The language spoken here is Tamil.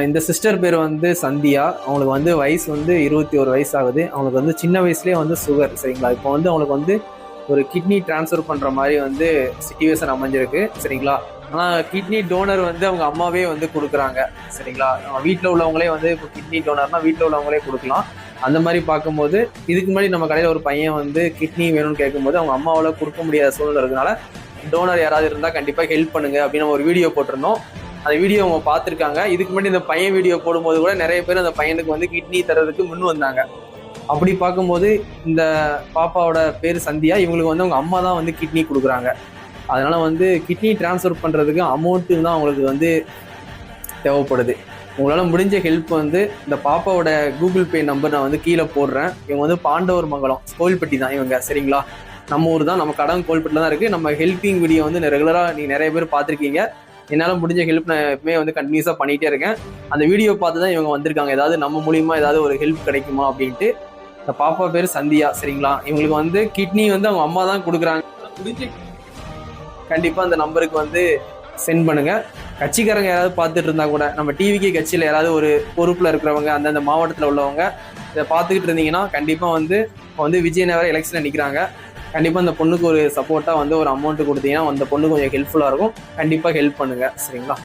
இந்த சிஸ்டர் பேர் வந்து சந்தியா. அவங்களுக்கு வந்து வயசு வந்து 21 வயசு ஆகுது. அவங்களுக்கு வந்து சின்ன வயசுலேயே வந்து சுகர், சரிங்களா. இப்போ வந்து அவங்களுக்கு வந்து ஒரு கிட்னி டிரான்ஸ்ஃபர் பண்ணுற மாதிரி வந்து சிச்சுவேஷன் அமைஞ்சிருக்கு, சரிங்களா. ஆனால் கிட்னி டோனர் வந்து அவங்க அம்மாவே வந்து கொடுக்குறாங்க, சரிங்களா. வீட்டில் உள்ளவங்களே வந்து இப்போ கிட்னி டோனர்னா வீட்டில் உள்ளவங்களே கொடுக்கலாம். அந்த மாதிரி பார்க்கும்போது இதுக்கு முன்னாடி நம்ம கடையில் ஒரு பையன் வந்து கிட்னி வேணும்னு கேட்கும்போது அவங்க அம்மாவால் கொடுக்க முடியாத சூழ்நிலை இருக்கனால டோனர் யாராவது இருந்தால் கண்டிப்பாக ஹெல்ப் பண்ணுங்க அப்படின்னு நம்ம ஒரு வீடியோ போட்டிருந்தோம். அந்த வீடியோ அவங்க பார்த்துருக்காங்க. இதுக்கு முன்னாடி இந்த பையன் வீடியோ போடும்போது கூட நிறைய பேர் அந்த பையனுக்கு வந்து கிட்னி தரதுக்கு முன் வந்தாங்க. அப்படி பார்க்கும்போது இந்த பாப்பாவோட பேர் சந்தியா. இவங்களுக்கு வந்து அவங்க அம்மா தான் வந்து கிட்னி கொடுக்குறாங்க. அதனால வந்து கிட்னி டிரான்ஸ்ஃபர் பண்ணுறதுக்கு அமௌண்ட்டு தான் அவங்களுக்கு வந்து தேவைப்படுது. உங்களால் முடிஞ்ச ஹெல்ப் வந்து இந்த பாப்பாவோட கூகுள் பே நம்பர் நான் வந்து கீழே போடுறேன். இவங்க வந்து பாண்டவர் மங்கலம் கோயில்பட்டி தான் இவங்க, சரிங்களா. நம்ம ஊர் தான், நம்ம கடன் கோயில்பட்டில் தான் இருக்குது. நம்ம ஹெல்ப்பிங் வீடியோ வந்து ரெகுலராக நீங்கள் நிறைய பேர் பார்த்துருக்கீங்க. என்னால் முடிஞ்ச ஹெல்ப் நான் எப்பவுமே வந்து கண்டினியூஸாக பண்ணிகிட்டே இருக்கேன். அந்த வீடியோ பார்த்து தான் இவங்க வந்திருக்காங்க. ஏதாவது நம்ம மூலியமாக ஏதாவது ஒரு ஹெல்ப் கிடைக்குமா அப்படின்ட்டு. இந்த பாப்பா பேர் சந்தியா, சரிங்களா. இவங்களுக்கு வந்து கிட்னி வந்து அவங்க அம்மா தான் கொடுக்குறாங்க. கண்டிப்பாக அந்த நம்பருக்கு வந்து சென்ட் பண்ணுங்க. கட்சிக்காரங்க யாராவது பார்த்துட்டு இருந்தா கூட, நம்ம டிவிக்கு கட்சியில் யாராவது ஒரு பொறுப்பில் இருக்கிறவங்க அந்தந்த மாவட்டத்தில் உள்ளவங்க இதை பார்த்துக்கிட்டு இருந்தீங்கன்னா கண்டிப்பாக வந்து விஜயநகர எலெக்ஷனில் நிற்கிறாங்க. கண்டிப்பாக அந்த பொண்ணுக்கு ஒரு சப்போர்ட்டாக வந்து ஒரு அமௌண்ட் கொடுத்தீங்கன்னா அந்த பொண்ணு கொஞ்சம் ஹெல்ப்ஃபுல்லாக இருக்கும். கண்டிப்பாக ஹெல்ப் பண்ணுங்கள், சரிங்களா.